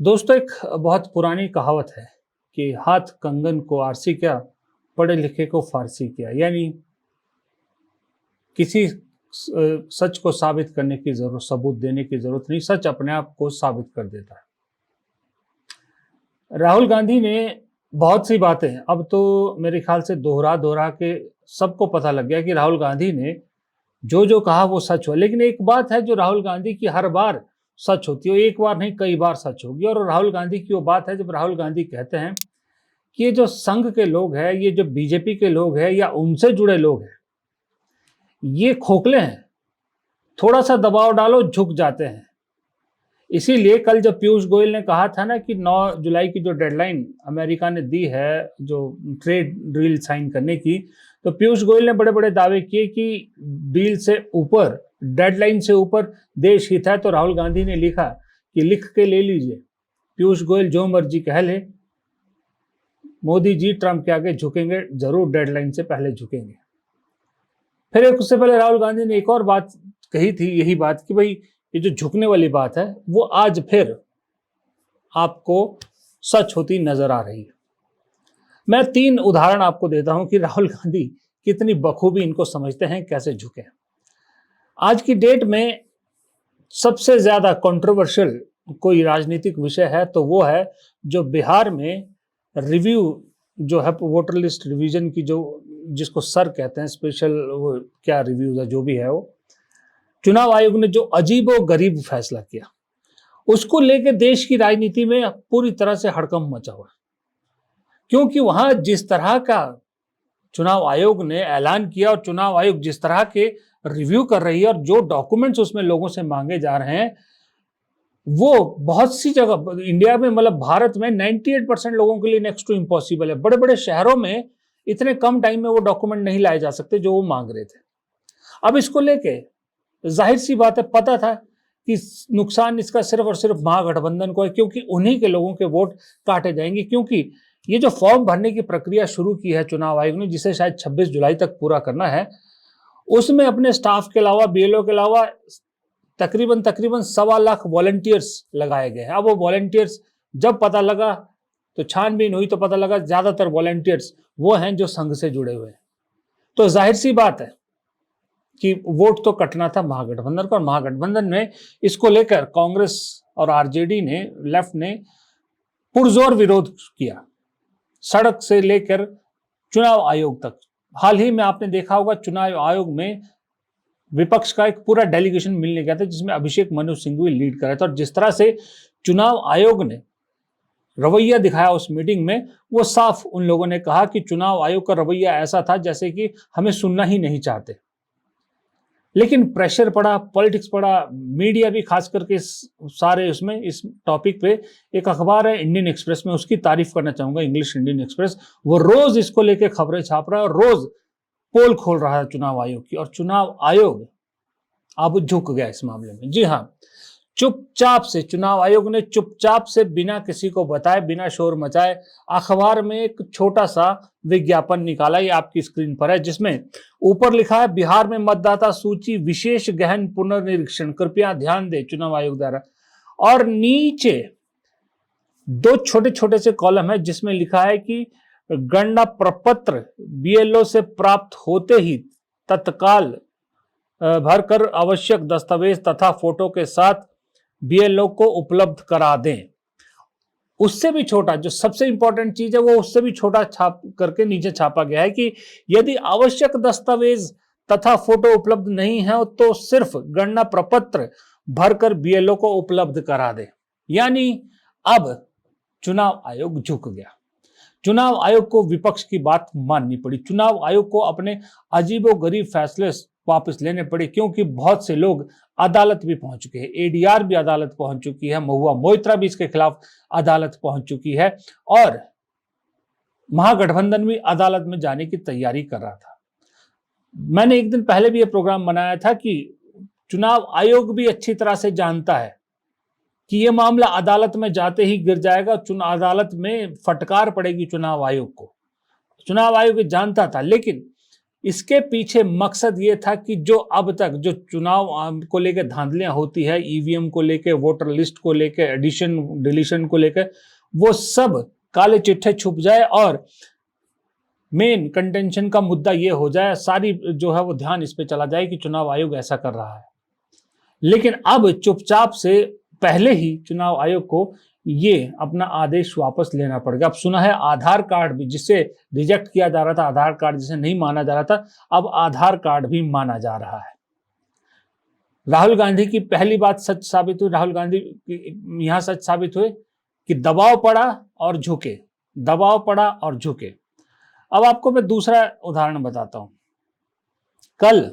दोस्तों, एक बहुत पुरानी कहावत है कि हाथ कंगन को आरसी क्या, पढ़े लिखे को फारसी क्या। यानी किसी सच को साबित करने की जरूरत, सबूत देने की जरूरत नहीं, सच अपने आप को साबित कर देता है। राहुल गांधी ने बहुत सी बातें, अब तो मेरे ख्याल से दोहरा दोहरा के सबको पता लग गया कि राहुल गांधी ने जो जो कहा वो सच हुआ। लेकिन एक बात है जो राहुल गांधी की हर बार सच होती है, एक बार नहीं कई बार सच होगी। और राहुल गांधी की वो बात है जब राहुल गांधी कहते हैं कि ये जो संघ के लोग हैं, ये जो बीजेपी के लोग हैं या उनसे जुड़े लोग हैं, ये खोखले हैं, थोड़ा सा दबाव डालो झुक जाते हैं। इसीलिए कल जब पीयूष गोयल ने कहा था ना कि 9 जुलाई की जो डेडलाइन अमेरिका ने दी है जो ट्रेड डील साइन करने की, तो पीयूष गोयल ने बड़े बड़े दावे किए कि डील से ऊपर, डेडलाइन से ऊपर देश हित है। तो राहुल गांधी ने लिखा कि लिख के ले लीजिए, पीयूष गोयल जो मर्जी कह ले, मोदी जी ट्रंप के आगे झुकेंगे जरूर, डेडलाइन से पहले झुकेंगे। फिर एक उससे पहले राहुल गांधी ने एक और बात कही थी, यही बात कि भाई ये जो झुकने वाली बात है वो आज फिर आपको सच होती नजर आ रही है। मैं 3 उदाहरण आपको देता हूं कि राहुल गांधी कितनी बखूबी इनको समझते हैं, कैसे झुके। आज की डेट में सबसे ज्यादा कंट्रोवर्शियल कोई राजनीतिक विषय है तो वो है जो बिहार में रिव्यू जो है, वोटर लिस्ट रिवीजन की, जो जिसको सर कहते हैं, स्पेशल वो क्या रिव्यू है जो भी है, वो चुनाव आयोग ने जो अजीबो गरीब फैसला किया, उसको लेकर देश की राजनीति में पूरी तरह से हड़कंप मचा हुआ। क्योंकि वहां जिस तरह का चुनाव आयोग ने ऐलान किया और चुनाव आयोग जिस तरह के रिव्यू कर रही है और जो डॉक्यूमेंट्स उसमें लोगों से मांगे जा रहे हैं, वो बहुत सी जगह इंडिया में, मतलब भारत में 98% लोगों के लिए नेक्स्ट टू इम्पॉसिबल है। बड़े बड़े शहरों में इतने कम टाइम में वो डॉक्यूमेंट नहीं लाए जा सकते जो वो मांग रहे थे। अब इसको लेके जाहिर सी बात है, पता था कि नुकसान इसका सिर्फ और सिर्फ महागठबंधन को है, क्योंकि उन्हीं के लोगों के वोट काटे जाएंगे। क्योंकि ये जो फॉर्म भरने की प्रक्रिया शुरू की है चुनाव आयोग ने, जिसे शायद 26 जुलाई तक पूरा करना है, उसमें अपने स्टाफ के अलावा, बीएलओ के अलावा तकरीबन 1.25 लाख वॉलंटियर्स लगाए गए हैं। अब वो वॉलंटियर्स जब पता लगा तो छानबीन हुई तो पता लगा ज्यादातर वॉलंटियर्स वो हैं जो संघ से जुड़े हुए हैं। तो जाहिर सी बात है कि वोट तो कटना था महागठबंधन को, और महागठबंधन में इसको लेकर कांग्रेस और आरजेडी ने, लेफ्ट ने पुरजोर विरोध किया, सड़क से लेकर चुनाव आयोग तक। हाल ही में आपने देखा होगा चुनाव आयोग में विपक्ष का एक पूरा डेलीगेशन मिलने गया था, जिसमें अभिषेक मनु सिंघवी लीड कर रहे थे। और जिस तरह से चुनाव आयोग ने रवैया दिखाया उस मीटिंग में, वो साफ उन लोगों ने कहा कि चुनाव आयोग का रवैया ऐसा था जैसे कि हमें सुनना ही नहीं चाहते। लेकिन प्रेशर पड़ा, पॉलिटिक्स पड़ा, मीडिया भी खास करके सारे उसमें इस टॉपिक पे, एक अखबार है इंडियन एक्सप्रेस, में उसकी तारीफ करना चाहूंगा, इंग्लिश इंडियन एक्सप्रेस, वो रोज इसको लेके खबरें छाप रहा है और रोज पोल खोल रहा है चुनाव आयोग की। और चुनाव आयोग अब झुक गया इस मामले में। जी हाँ, चुपचाप से चुनाव आयोग ने चुपचाप से, बिना किसी को बताए, बिना शोर मचाए, अखबार में एक छोटा सा विज्ञापन निकाला, ये आपकी स्क्रीन पर है, जिसमें ऊपर लिखा है बिहार में मतदाता सूची विशेष गहन पुनर्निरीक्षण, कृपया ध्यान दें चुनाव आयोग द्वारा। और नीचे 2 छोटे छोटे से कॉलम है जिसमें लिखा है कि गणना प्रपत्र बीएलओ से प्राप्त होते ही तत्काल भरकर आवश्यक दस्तावेज तथा फोटो के साथ बीएलओ को उपलब्ध करा दें। उससे भी छोटा, जो सबसे इंपॉर्टेंट चीज है, वो उससे भी छोटा छाप करके नीचे छापा गया है कि यदि आवश्यक दस्तावेज तथा फोटो उपलब्ध नहीं है तो सिर्फ गणना प्रपत्र भरकर बीएलओ को उपलब्ध करा दे। यानी अब चुनाव आयोग झुक गया। चुनाव आयोग को विपक्ष की बात माननी पड़ी, चुनाव आयोग को अपने अजीबोगरीब फैसले वापस लेने पड़े, क्योंकि बहुत से लोग अदालत भी पहुंच चुके हैं, एडीआर भी अदालत पहुंच चुकी है, महुआ मोइत्रा भी इसके खिलाफ अदालत पहुंच चुकी है, और महागठबंधन भी अदालत में जाने की तैयारी कर रहा था। मैंने एक दिन पहले भी यह प्रोग्राम बनाया था कि चुनाव आयोग भी अच्छी तरह से जानता है कि यह मामला अदालत में जाते ही गिर जाएगा, अदालत में फटकार पड़ेगी चुनाव आयोग को। चुनाव आयोग जानता था, लेकिन इसके पीछे मकसद ये था कि जो अब तक जो चुनाव को लेकर धांधलियां होती है, ईवीएम को लेकर, वोटर लिस्ट को लेकर, एडिशन डिलीशन को लेकर, वो सब काले चिट्ठे छुप जाए और मेन कंटेंशन का मुद्दा ये हो जाए, सारी जो है वो ध्यान इस पे चला जाए कि चुनाव आयोग ऐसा कर रहा है। लेकिन अब चुपचाप से पहले ही चुनाव आयोग को ये अपना आदेश वापस लेना पड़ गया। अब सुना है आधार कार्ड भी, जिसे रिजेक्ट किया जा रहा था, आधार कार्ड जिसे नहीं माना जा रहा था, अब आधार कार्ड भी माना जा रहा है। राहुल गांधी की पहली बात सच साबित हुई, राहुल गांधी यहां सच साबित हुए कि दबाव पड़ा और झुके, दबाव पड़ा और झुके। अब आपको मैं दूसरा उदाहरण बताता हूं। कल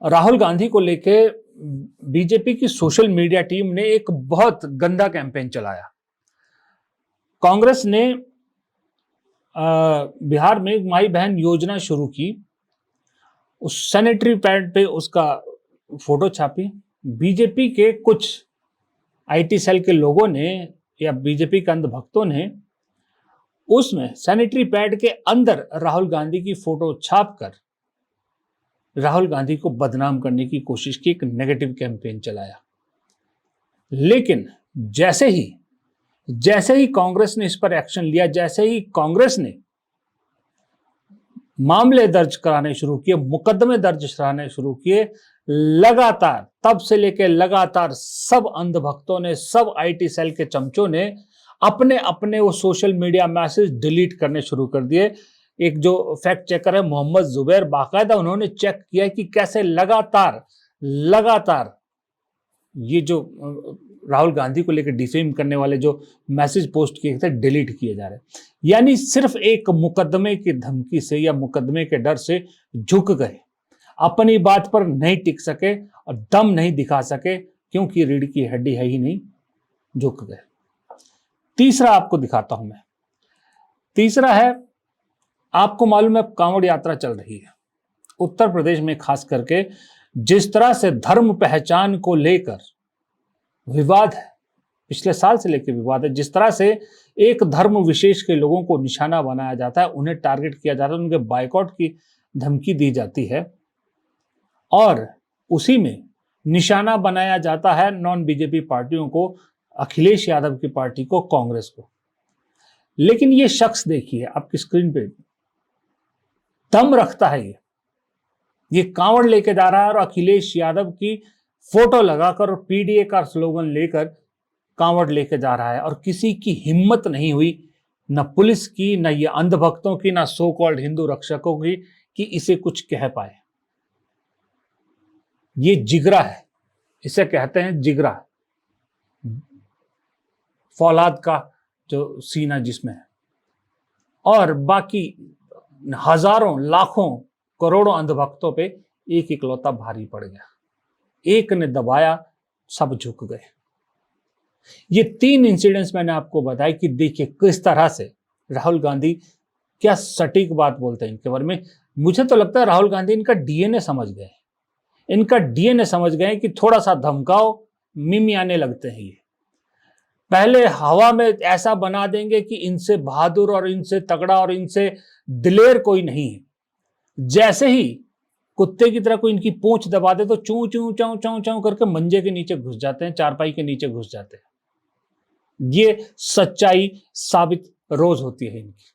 राहुल गांधी को लेके बीजेपी की सोशल मीडिया टीम ने एक बहुत गंदा कैंपेन चलाया। कांग्रेस ने बिहार में एक माई बहन योजना शुरू की, उस सैनिटरी पैड पे उसका फोटो छापी। बीजेपी के कुछ आईटी सेल के लोगों ने या बीजेपी के अंधभक्तों ने उसमें सैनिटरी पैड के अंदर राहुल गांधी की फोटो छापकर राहुल गांधी को बदनाम करने की कोशिश की, एक नेगेटिव कैंपेन चलाया। लेकिन जैसे ही कांग्रेस ने इस पर एक्शन लिया, जैसे ही कांग्रेस ने मामले दर्ज कराने शुरू किए, मुकदमे दर्ज कराने शुरू किए, लगातार तब से लेकर लगातार सब अंधभक्तों ने, सब आईटी सेल के चमचों ने अपने अपने वो सोशल मीडिया मैसेज डिलीट करने शुरू कर दिए। एक जो फैक्ट चेकर है मोहम्मद जुबैर, बाकायदा उन्होंने चेक किया कि कैसे लगातार ये जो राहुल गांधी को लेकर डिफेम करने वाले जो मैसेज पोस्ट किए थे डिलीट किए जा रहे। यानी सिर्फ एक मुकदमे की धमकी से या मुकदमे के डर से झुक गए, अपनी बात पर नहीं टिक सके और दम नहीं दिखा सके, क्योंकि रीढ़ की हड्डी है ही नहीं, झुक गए। तीसरा आपको दिखाता हूं मैं। तीसरा है, आपको मालूम है कांवड़ यात्रा चल रही है उत्तर प्रदेश में, खास करके जिस तरह से धर्म पहचान को लेकर विवाद है, पिछले साल से लेकर विवाद है, जिस तरह से एक धर्म विशेष के लोगों को निशाना बनाया जाता है, उन्हें टारगेट किया जाता है, उनके बायकॉट की धमकी दी जाती है और उसी में निशाना बनाया जाता है नॉन बीजेपी पार्टियों को, अखिलेश यादव की पार्टी को, कांग्रेस को। लेकिन ये शख्स देखिए आपकी स्क्रीन पे, दम रखता है, ये कांवड़ लेके जा रहा है और अखिलेश यादव की फोटो लगाकर और पीडीए का स्लोगन लेकर कांवड़ लेके जा रहा है और किसी की हिम्मत नहीं हुई, न पुलिस की, न ये अंधभक्तों की, न सो कॉल्ड हिंदू रक्षकों की, कि इसे कुछ कह पाए। ये जिगरा है, इसे कहते हैं जिगरा, फौलाद का जो सीना जिसमें है। और बाकी हजारों, लाखों, करोड़ों अंधभक्तों पे एक इकलौता भारी पड़ गया, एक ने दबाया, सब झुक गए। ये 3 इंसिडेंट्स मैंने आपको बताया कि देखिए किस तरह से राहुल गांधी क्या सटीक बात बोलते हैं इनके बारे में। मुझे तो लगता है राहुल गांधी इनका डीएनए समझ गए, इनका डीएनए समझ गए कि थोड़ा सा धमकाओ मिमी आने लगते हैं। ये पहले हवा में ऐसा बना देंगे कि इनसे बहादुर और इनसे तगड़ा और इनसे दिलेर कोई नहीं है। जैसे ही कुत्ते की तरह कोई इनकी पूंछ दबा दे तो चूं चूं चाऊ चाऊ चाऊ करके मंजे के नीचे घुस जाते हैं, चारपाई के नीचे घुस जाते हैं। ये सच्चाई साबित रोज होती है इनकी।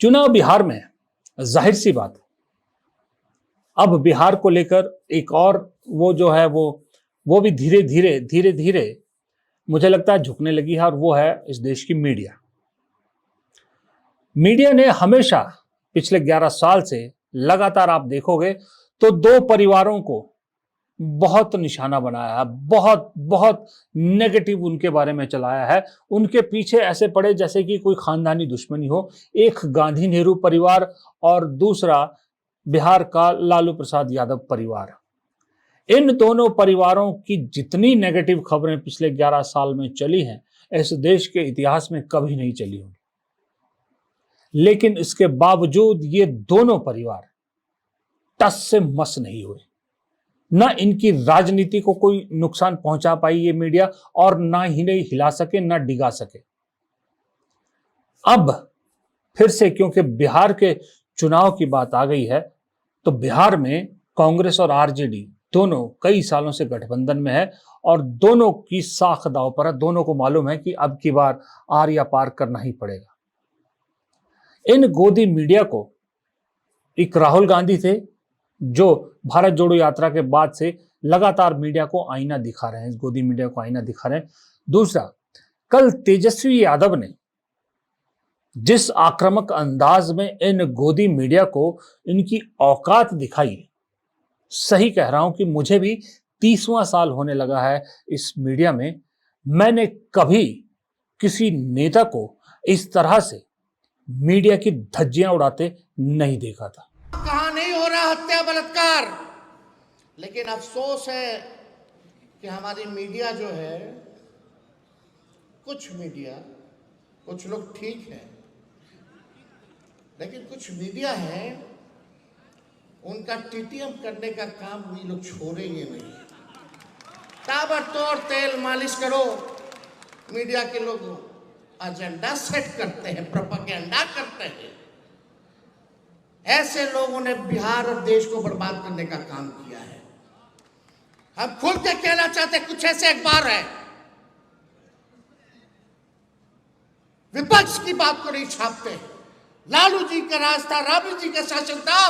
चुनाव बिहार में, जाहिर सी बात, अब बिहार को लेकर एक और वो जो है वो भी धीरे धीरे मुझे लगता है झुकने लगी है, और वो है इस देश की मीडिया। मीडिया ने हमेशा पिछले 11 साल से लगातार आप देखोगे तो 2 परिवारों को बहुत निशाना बनाया है, बहुत नेगेटिव उनके बारे में चलाया है। उनके पीछे ऐसे पड़े जैसे कि कोई खानदानी दुश्मनी हो। एक गांधी नेहरू परिवार और दूसरा बिहार का लालू प्रसाद यादव परिवार। इन दोनों परिवारों की जितनी नेगेटिव खबरें पिछले 11 साल में चली हैं, इस देश के इतिहास में कभी नहीं चली होंगी। लेकिन इसके बावजूद ये दोनों परिवार टस से मस नहीं हुए, ना इनकी राजनीति को कोई नुकसान पहुंचा पाई ये मीडिया, और ना ही नहीं हिला सके, ना डिगा सके। अब फिर से, क्योंकि बिहार के चुनाव की बात आ गई है तो बिहार में कांग्रेस और आरजेडी दोनों कई सालों से गठबंधन में है और दोनों की साख दांव पर है। दोनों को मालूम है कि अब की बार आर या पार करना ही पड़ेगा। इन गोदी मीडिया को एक राहुल गांधी थे जो भारत जोड़ो यात्रा के बाद से लगातार मीडिया को आईना दिखा रहे हैं, इस गोदी मीडिया को आईना दिखा रहे हैं। दूसरा, कल तेजस्वी यादव ने जिस आक्रामक अंदाज में इन गोदी मीडिया को इनकी औकात दिखाई, सही कह रहा हूं कि मुझे भी 30वां साल होने लगा है इस मीडिया में, मैंने कभी किसी नेता को इस तरह से मीडिया की धज्जियां उड़ाते नहीं देखा था। कहां नहीं हो रहा हत्या बलात्कार, लेकिन अफसोस है कि हमारी मीडिया जो है, कुछ मीडिया, कुछ लोग ठीक है, लेकिन कुछ मीडिया है उनका टीटीएम करने का काम भी लोग छोड़ेंगे नहीं। ताबड़तोड़ तेल मालिश करो, मीडिया के लोग एजेंडा सेट करते हैं, प्रोपेगेंडा करते हैं। ऐसे लोगों ने बिहार और देश को बर्बाद करने का काम किया है। हम खुल के कहना चाहते, कुछ ऐसे अखबार है विपक्ष की बात को नहीं छापते। लालू जी का राज था, राबड़ी जी का शासन था,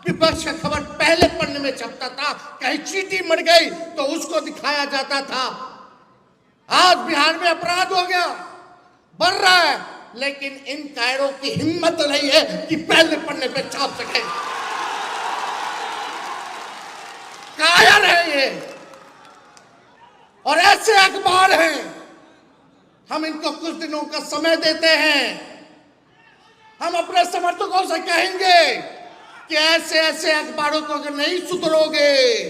विपक्ष का खबर पहले पन्ने में छपता था। कहीं चींटी मर गई तो उसको दिखाया जाता था। आज बिहार में अपराध हो गया, बढ़ रहा है, लेकिन इन कायरों की हिम्मत नहीं है कि पहले पन्ने पे छाप सके। कायर है ये, और ऐसे अखबार हैं, हम इनको कुछ दिनों का समय देते हैं। हम अपने समर्थकों से कहेंगे कि ऐसे ऐसे अखबारों को अगर नहीं सुधरोगे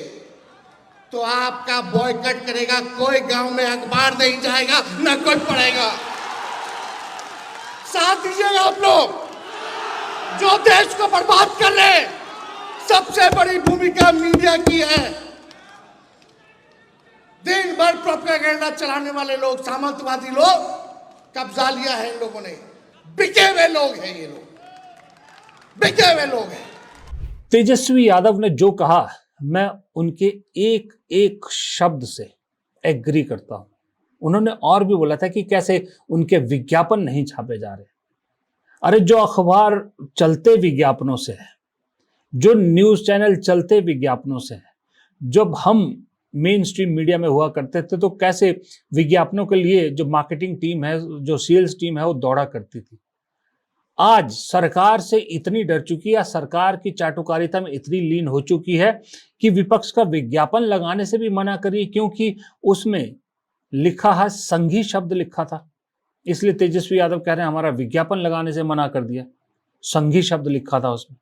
तो आपका बॉयकॉट करेगा। कोई गांव में अखबार नहीं जाएगा, ना कोई पढ़ेगा। साथ दीजिएगा आप लोग जो देश को बर्बाद कर रहे हैं। सबसे बड़ी भूमिका मीडिया की है। दिन भर प्रोपेगेंडा चलाने वाले लोग, सामंतवादी लोग, कब्जा लिया है इन लोगों ने। बिके हुए लोग हैं ये लोग, बिके हुए लोग हैं। तेजस्वी यादव ने जो कहा, मैं उनके एक एक शब्द से एग्री करता हूं। उन्होंने और भी बोला था कि कैसे उनके विज्ञापन नहीं छापे जा रहे। अरे जो अखबार चलते विज्ञापनों से है, जो न्यूज चैनल चलते विज्ञापनों से है, जब हम मेन स्ट्रीम मीडिया में हुआ करते थे तो कैसे विज्ञापनों के लिए जो मार्केटिंग टीम है, जो सेल्स टीम है, वो दौड़ा करती थी। आज सरकार से इतनी डर चुकी है, सरकार की चाटुकारिता में इतनी लीन हो चुकी है कि विपक्ष का विज्ञापन लगाने से भी मना करी, क्योंकि उसमें लिखा है, संघी शब्द लिखा था। इसलिए तेजस्वी यादव कह रहे हैं हमारा विज्ञापन लगाने से मना कर दिया। संघी शब्द लिखा था उसमें।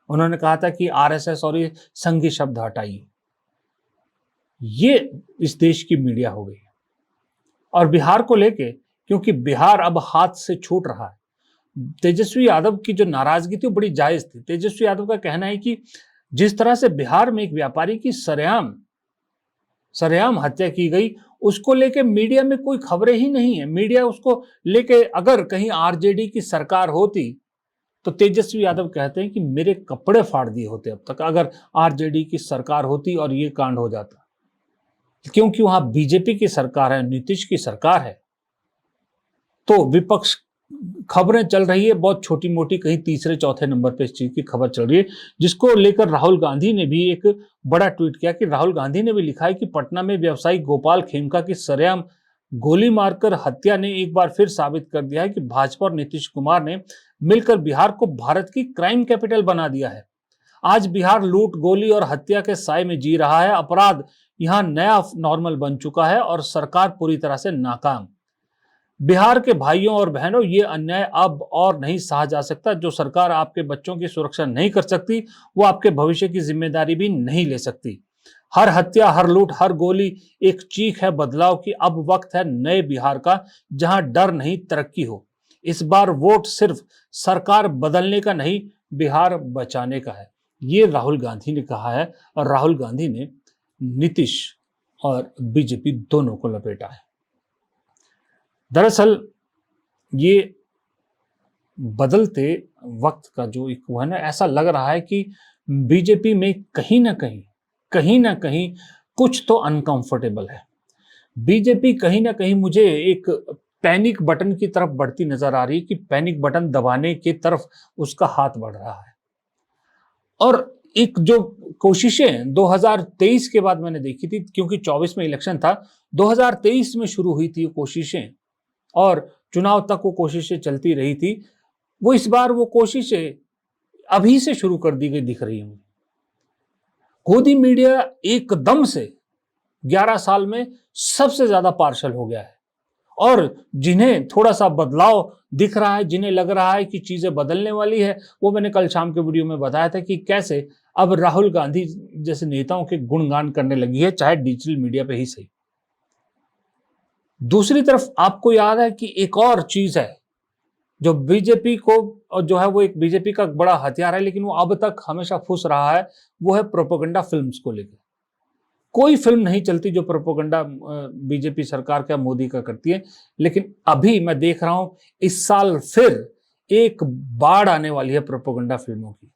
उन्होंने कहा था कि आरएसएस और ये संघी शब्द हटाइए। ये इस देश की मीडिया हो गई है। और बिहार को लेके, क्योंकि बिहार अब हाथ से छूट रहा है, तेजस्वी यादव की जो नाराजगी थी वो बड़ी जायज थी। तेजस्वी यादव का कहना है कि जिस तरह से बिहार में एक व्यापारी की सरेआम हत्या की गई, उसको लेके मीडिया में कोई खबरें ही नहीं है। मीडिया उसको लेके, अगर कहीं आरजेडी की सरकार होती तो तेजस्वी यादव कहते हैं कि मेरे कपड़े फाड़ दिए होते अब तक, अगर आरजेडी की सरकार होती और ये कांड हो जाता। क्योंकि वहां बीजेपी की सरकार है, नीतीश की सरकार है, तो विपक्ष खबरें चल रही है बहुत छोटी मोटी, कहीं तीसरे चौथे नंबर पे इस चीज की खबर चल रही है, जिसको लेकर राहुल गांधी ने भी एक बड़ा ट्वीट किया। कि राहुल गांधी ने भी लिखा है कि पटना में व्यवसायी गोपाल खेमका की सरेआम गोली मारकर हत्या ने एक बार फिर साबित कर दिया है कि भाजपा और नीतीश कुमार ने मिलकर बिहार को भारत की क्राइम कैपिटल बना दिया है। आज बिहार लूट, गोली और हत्या के साए में जी रहा है। अपराध यहां नया नॉर्मल बन चुका है और सरकार पूरी तरह से नाकाम। बिहार के भाइयों और बहनों, ये अन्याय अब और नहीं सहा जा सकता। जो सरकार आपके बच्चों की सुरक्षा नहीं कर सकती, वो आपके भविष्य की जिम्मेदारी भी नहीं ले सकती। हर हत्या, हर लूट, हर गोली एक चीख है बदलाव की। अब वक्त है नए बिहार का, जहां डर नहीं, तरक्की हो। इस बार वोट सिर्फ सरकार बदलने का नहीं, बिहार बचाने का है। ये राहुल गांधी ने कहा है, और राहुल गांधी ने नीतीश और बीजेपी दोनों को लपेटा है। दरअसल ये बदलते वक्त का जो एक वो है ना, ऐसा लग रहा है कि बीजेपी में कहीं ना कहीं कुछ तो अनकंफर्टेबल है। बीजेपी कहीं ना कहीं मुझे एक पैनिक बटन की तरफ बढ़ती नजर आ रही है, कि पैनिक बटन दबाने की तरफ उसका हाथ बढ़ रहा है। और एक जो कोशिशें 2023 के बाद मैंने देखी थी, क्योंकि 24 में इलेक्शन था, 2023 में शुरू हुई थी कोशिशें और चुनाव तक वो कोशिशें चलती रही थी, वो इस बार वो कोशिशें अभी से शुरू कर दी गई दिख रही हैं। गोदी मीडिया एकदम से 11 साल में सबसे ज्यादा पार्शल हो गया है, और जिन्हें थोड़ा सा बदलाव दिख रहा है, जिन्हें लग रहा है कि चीजें बदलने वाली है, वो मैंने कल शाम के वीडियो में बताया था कि कैसे अब राहुल गांधी जैसे नेताओं के गुणगान करने लगी है, चाहे डिजिटल मीडिया पे ही सही। दूसरी तरफ आपको याद है कि एक और चीज है जो बीजेपी को, और जो है वो एक बीजेपी का बड़ा हथियार है, लेकिन वो अब तक हमेशा फुस रहा है, वो है प्रोपेगेंडा फिल्म्स को लेकर। कोई फिल्म नहीं चलती जो प्रोपेगेंडा बीजेपी सरकार का, मोदी का करती है। लेकिन अभी मैं देख रहा हूं इस साल फिर एक बाढ़ आने वाली है प्रोपेगेंडा फिल्मों की।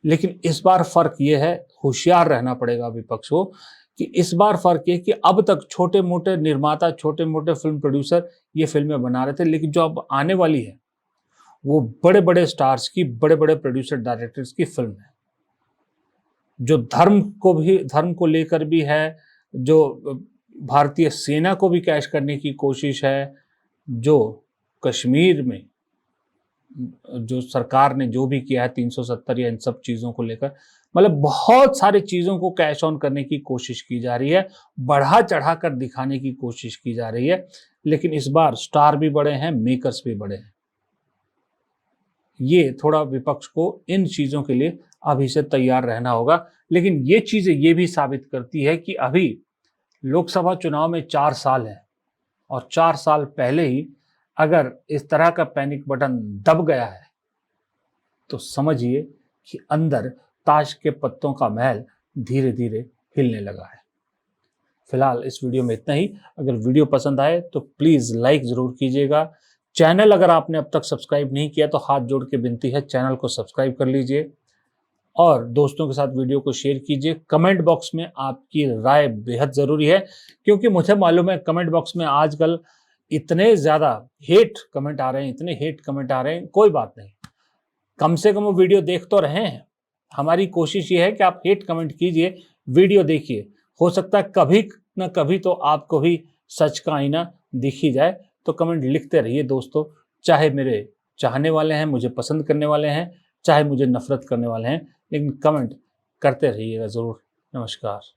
लेकिन इस बार फर्क यह है, होशियार रहना पड़ेगा विपक्ष को, कि इस बार फर्क ये कि अब तक छोटे मोटे निर्माता, छोटे मोटे फिल्म प्रोड्यूसर ये फिल्में बना रहे थे, लेकिन जो अब आने वाली है वो बड़े बड़े स्टार्स की, बड़े बड़े प्रोड्यूसर डायरेक्टर्स की फिल्म है, जो धर्म को लेकर भी है, जो भारतीय सेना को भी कैश करने की कोशिश है, जो कश्मीर में जो सरकार ने जो भी किया है 370 या इन सब चीज़ों को लेकर, मतलब बहुत सारी चीज़ों को कैश ऑन करने की कोशिश की जा रही है, बढ़ा चढ़ा कर दिखाने की कोशिश की जा रही है। लेकिन इस बार स्टार भी बड़े हैं, मेकर्स भी बड़े हैं। ये थोड़ा विपक्ष को इन चीज़ों के लिए अभी से तैयार रहना होगा। लेकिन ये चीज़ें ये भी साबित करती है कि अभी लोकसभा चुनाव में 4 साल है, और 4 साल पहले ही अगर इस तरह का पैनिक बटन दब गया है, तो समझिए कि अंदर ताश के पत्तों का महल धीरे धीरे हिलने लगा है। फिलहाल इस वीडियो में इतना ही। अगर वीडियो पसंद आए तो प्लीज़ लाइक ज़रूर कीजिएगा। चैनल अगर आपने अब तक सब्सक्राइब नहीं किया तो हाथ जोड़ के विनती है, चैनल को सब्सक्राइब कर लीजिए और दोस्तों के साथ वीडियो को शेयर कीजिए। कमेंट बॉक्स में आपकी राय बेहद ज़रूरी है, क्योंकि मुझे मालूम है कमेंट बॉक्स में आजकल इतने ज़्यादा हेट कमेंट आ रहे हैं। कोई बात नहीं, कम से कम वो वीडियो देख तो रहे हैं। हमारी कोशिश ये है कि आप हेट कमेंट कीजिए, वीडियो देखिए। हो सकता है कभी न कभी तो आपको भी सच का आईना दिख ही जाए। तो कमेंट लिखते रहिए दोस्तों, चाहे मेरे चाहने वाले हैं, मुझे पसंद करने वाले हैं, चाहे मुझे नफरत करने वाले हैं, लेकिन कमेंट करते रहिएगा ज़रूर। नमस्कार।